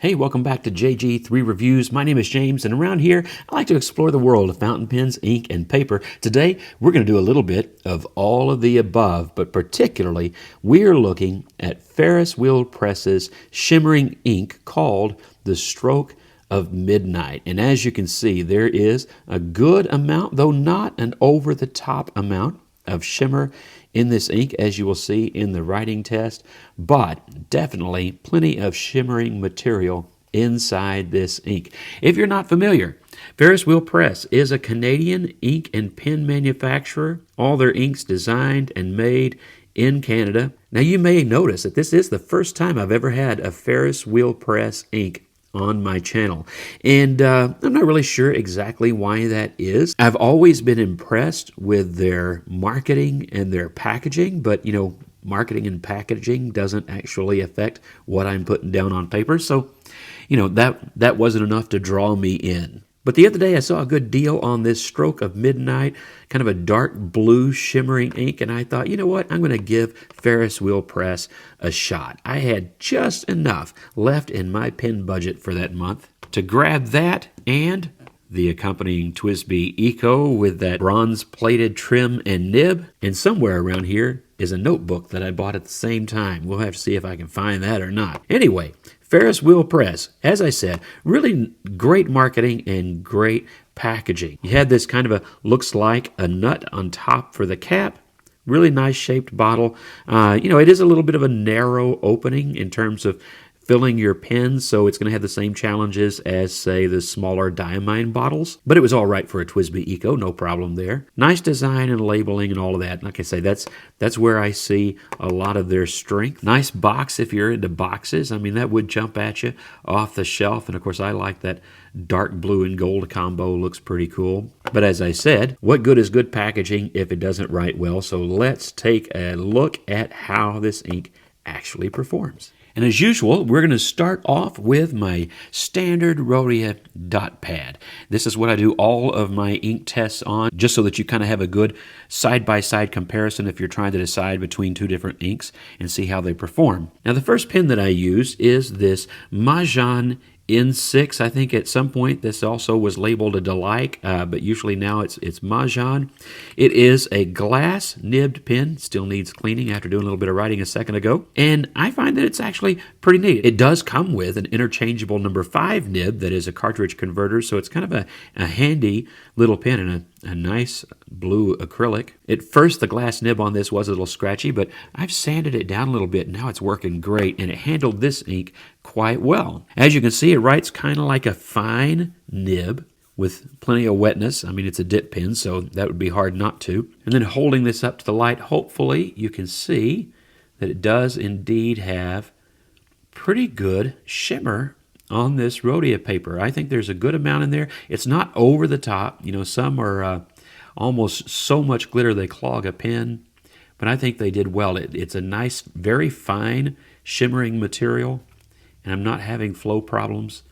Hey, welcome back to JG3 Reviews. My name is James, and around here, I like to explore the world of fountain pens, ink, and paper. Today, we're going to do a little bit of all of the above, but particularly, we're looking at Ferris wheel presses shimmering ink called the Stroke of Midnight. And as you can see, there is a good amount, though not an over-the-top amount, of shimmer in this ink, as you will see in the writing test, but definitely plenty of shimmering material inside this ink. If you're not familiar, Ferris Wheel Press is a Canadian ink and pen manufacturer. All their inks designed and made in Canada. Now you may notice that this is the first time I've ever had a Ferris Wheel Press ink on my channel. And I'm not really sure exactly why that is. I've always been impressed with their marketing and their packaging, but marketing and packaging doesn't actually affect what I'm putting down on paper. So, that wasn't enough to draw me in. But the other day I saw a good deal on this Stroke of Midnight, kind of a dark blue shimmering ink, and I thought, you know what, I'm going to give Ferris Wheel Press a shot. I had just enough left in my pen budget for that month to grab that and the accompanying TWSBI Eco with that bronze-plated trim and nib, and somewhere around here is a notebook that I bought at the same time. We'll have to see if I can find that or not. Anyway, Ferris Wheel Press, as I said, really great marketing and great packaging. You had this kind of looks like a nut on top for the cap. Really nice shaped bottle. It is a little bit of a narrow opening in terms of filling your pen, so it's going to have the same challenges as, say, the smaller diamine bottles. But it was all right for a TWSBI Eco, no problem there. Nice design and labeling and all of that. Like I say, that's where I see a lot of their strength. Nice box if you're into boxes. I mean, that would jump at you off the shelf. And of course, I like that dark blue and gold combo. Looks pretty cool. But as I said, what good is good packaging if it doesn't write well? So let's take a look at how this ink actually performs. And as usual, we're going to start off with my standard Rhodia dot pad. This is what I do all of my ink tests on, just so that you kind of have a good side-by-side comparison if you're trying to decide between two different inks and see how they perform. Now, the first pen that I use is this Mahjong N6. I think at some point this also was labeled a Delight, but usually now it's Mahjong. It is a glass nibbed pen. Still needs cleaning after doing a little bit of writing a second ago. And I find that it's actually pretty neat. It does come with an interchangeable number 5 nib that is a cartridge converter, so it's kind of a handy little pen and a nice blue acrylic. At first, the glass nib on this was a little scratchy, but I've sanded it down a little bit. Now it's working great, and it handled this ink quite well. As you can see, it writes kind of like a fine nib with plenty of wetness. I mean, it's a dip pen, so that would be hard not to. And then holding this up to the light, hopefully you can see that it does indeed have pretty good shimmer on this Rhodia paper. I think there's a good amount in there. It's not over the top. Some are almost so much glitter they clog a pen, but I think they did well. It's a nice, very fine shimmering material, and I'm not having flow problems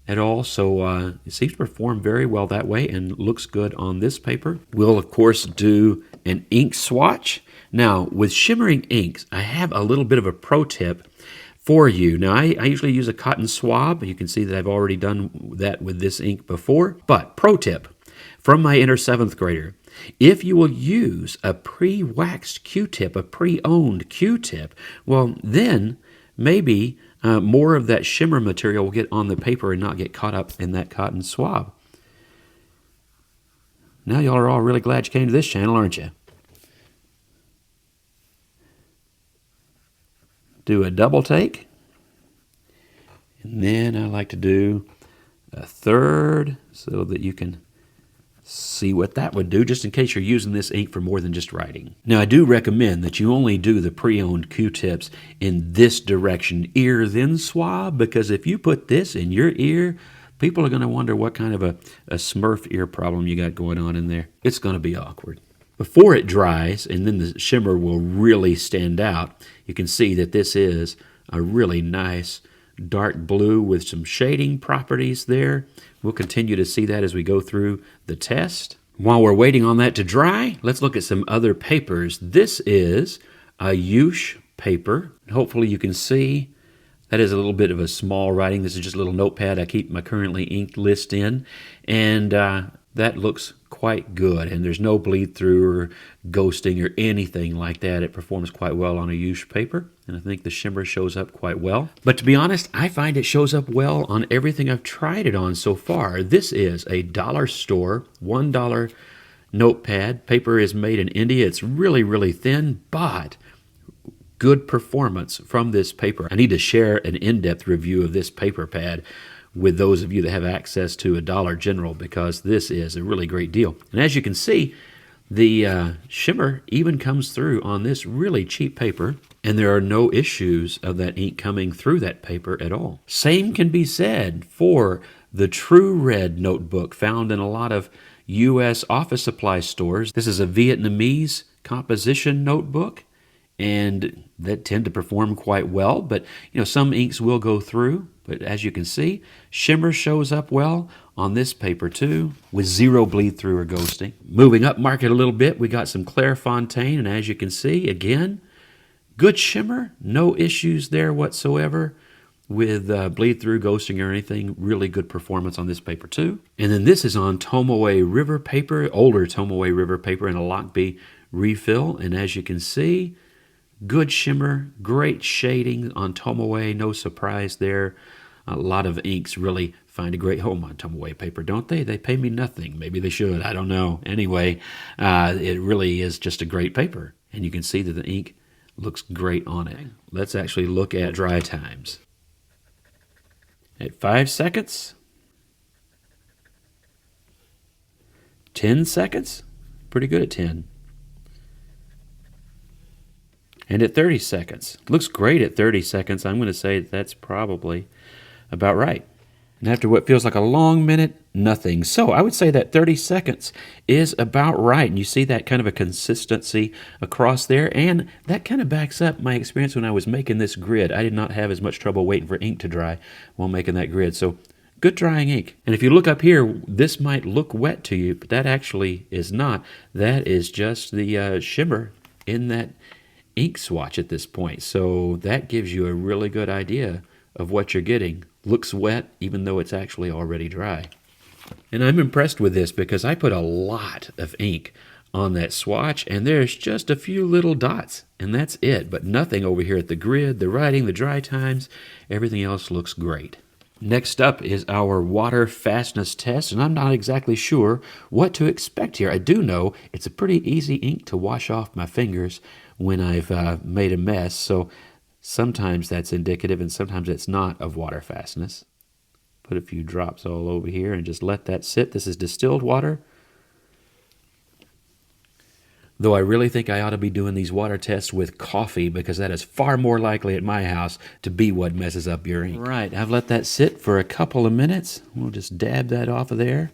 at all, so it seems to perform very well that way and looks good on this paper. We'll, of course, do an ink swatch. Now, with shimmering inks, I have a little bit of a pro tip for you. Now, I usually use a cotton swab. You can see that I've already done that with this ink before. But, pro tip from my inner 7th grader, if you will use a pre-waxed Q-tip, a pre-owned Q-tip, well, then maybe more of that shimmer material will get on the paper and not get caught up in that cotton swab. Now y'all are all really glad you came to this channel, aren't you? Do a double take, and then I like to do a third so that you can see what that would do, just in case you're using this ink for more than just writing. Now, I do recommend that you only do the pre-owned Q-tips in this direction, ear then swab, because if you put this in your ear, people are going to wonder what kind of a Smurf ear problem you got going on in there. It's going to be awkward. Before it dries, and then the shimmer will really stand out, you can see that this is a really nice dark blue with some shading properties there. We'll continue to see that as we go through the test. While we're waiting on that to dry, let's look at some other papers. This is a Yush paper. Hopefully you can see That is a little bit of a small writing. This is just a little notepad I keep my currently inked list in, and that looks quite good, and there's no bleed through or ghosting or anything like that. It performs quite well on a used paper, and I think the shimmer shows up quite well. But to be honest, I find it shows up well on everything I've tried it on so far. This is a dollar store, $1 notepad. Paper is made in India. It's really, really thin, but good performance from this paper. I need to share an in-depth review of this paper pad with those of you that have access to a Dollar General, because this is a really great deal. And as you can see, the shimmer even comes through on this really cheap paper, and there are no issues of that ink coming through that paper at all. Same can be said for the True Red notebook found in a lot of U.S. office supply stores. This is a Vietnamese composition notebook, and that tend to perform quite well, but some inks will go through. But as you can see, shimmer shows up well on this paper too, with zero bleed through or ghosting. Moving up market a little bit, we got some Clairefontaine, and as you can see, again, good shimmer, no issues there whatsoever with bleed through, ghosting, or anything. Really good performance on this paper too. And then this is on Tomoe River paper, older Tomoe River paper in a Lockbee refill, and as you can see, good shimmer, great shading on Tomoe, no surprise there. A lot of inks really find a great home on Tomoe paper, don't they? They pay me nothing. Maybe they should, I don't know. Anyway, it really is just a great paper, and you can see that the ink looks great on it. Let's actually look at dry times. At 5 seconds, 10 seconds, pretty good at 10. And at 30 seconds. Looks great at 30 seconds. I'm going to say that's probably about right. And after what feels like a long minute, nothing. So I would say that 30 seconds is about right. And you see that kind of a consistency across there. And that kind of backs up my experience when I was making this grid. I did not have as much trouble waiting for ink to dry while making that grid. So good drying ink. And if you look up here, this might look wet to you, but that actually is not. That is just the shimmer in that ink swatch at this point. So that gives you a really good idea of what you're getting. Looks wet even though it's actually already dry. And I'm impressed with this because I put a lot of ink on that swatch, and there's just a few little dots, and that's it. But nothing over here at the grid, the writing, the dry times. Everything else looks great. Next up is our water fastness test, and I'm not exactly sure what to expect here. I do know it's a pretty easy ink to wash off my fingers when I've made a mess, so sometimes that's indicative and sometimes it's not of water fastness. Put a few drops all over here and just let that sit. This is distilled water. Though I really think I ought to be doing these water tests with coffee, because that is far more likely at my house to be what messes up your ink. Right, I've let that sit for a couple of minutes. We'll just dab that off of there.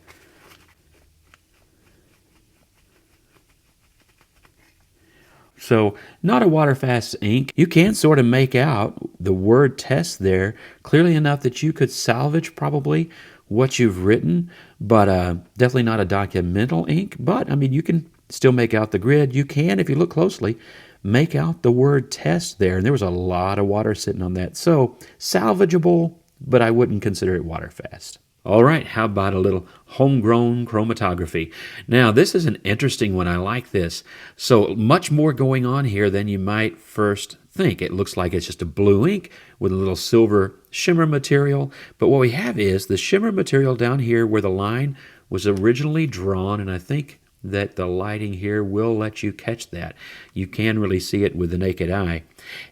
So, not a water-fast ink. You can sort of make out the word test there clearly enough that you could salvage probably what you've written, but definitely not a documental ink. But, I mean, you can still make out the grid. You can, if you look closely, make out the word test there. And there was a lot of water sitting on that. So, salvageable, but I wouldn't consider it water-fast. All right, how about a little homegrown chromatography? Now, this is an interesting one. I like this. So much more going on here than you might first think. It looks like it's just a blue ink with a little silver shimmer material. But what we have is the shimmer material down here where the line was originally drawn, and I think that the lighting here will let you catch that. You can really see it with the naked eye.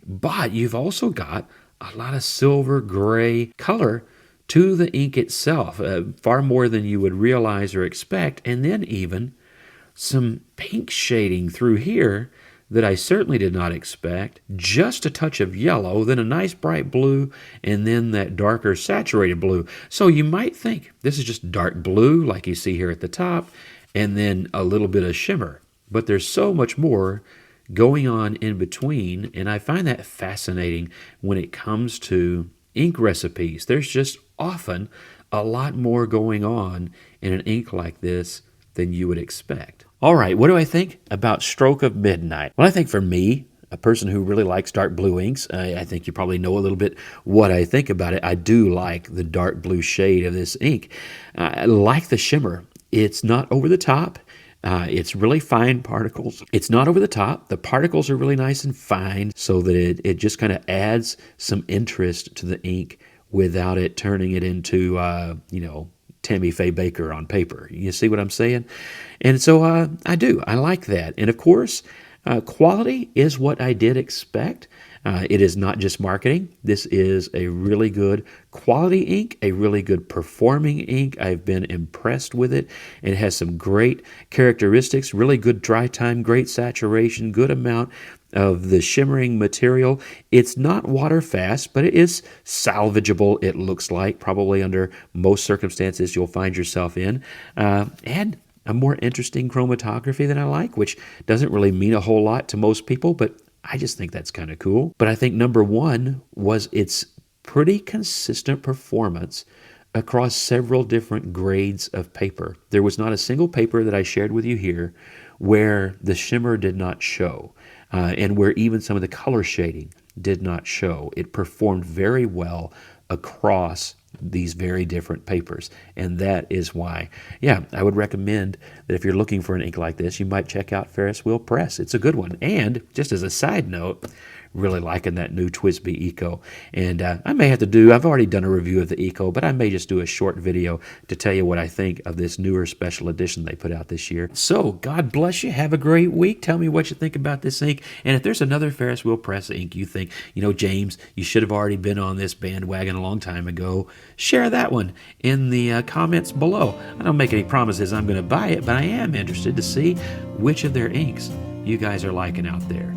But you've also got a lot of silver gray color to the ink itself, far more than you would realize or expect, and then even some pink shading through here that I certainly did not expect, just a touch of yellow, then a nice bright blue, and then that darker saturated blue. So you might think this is just dark blue like you see here at the top, and then a little bit of shimmer, but there's so much more going on in between, and I find that fascinating when it comes to ink recipes. There's just often a lot more going on in an ink like this than you would expect. All right, what do I think about Stroke of Midnight? Well, I think for me, a person who really likes dark blue inks. I think you probably know a little bit what I think about it. I do like the dark blue shade of this ink. I like the shimmer. It's not over the top. It's really fine particles. It's not over the top. The particles are really nice and fine so that it just kind of adds some interest to the ink without it turning it into, Tammy Faye Baker on paper. You see what I'm saying? And so I do. I like that. And of course, quality is what I did expect. It is not just marketing. This is a really good quality ink, a really good performing ink. I've been impressed with it. It has some great characteristics, really good dry time, great saturation, good amount of the shimmering material. It's not water fast, but it is salvageable, it looks like, probably under most circumstances you'll find yourself in. And a more interesting chromatography than I like, which doesn't really mean a whole lot to most people, but I just think that's kind of cool. But I think number one was its pretty consistent performance across several different grades of paper. There was not a single paper that I shared with you here where the shimmer did not show, and where even some of the color shading did not show. It performed very well across these very different papers, and that is why, I would recommend that if you're looking for an ink like this, you might check out Ferris Wheel Press. It's a good one. And just as a side note, really liking that new TWSBI Eco. And I've already done a review of the Eco, but I may just do a short video to tell you what I think of this newer special edition they put out this year. So, God bless you. Have a great week. Tell me what you think about this ink. And if there's another Ferris Wheel Press ink you think, James, you should have already been on this bandwagon a long time ago, share that one in the comments below. I don't make any promises I'm going to buy it, but I am interested to see which of their inks you guys are liking out there.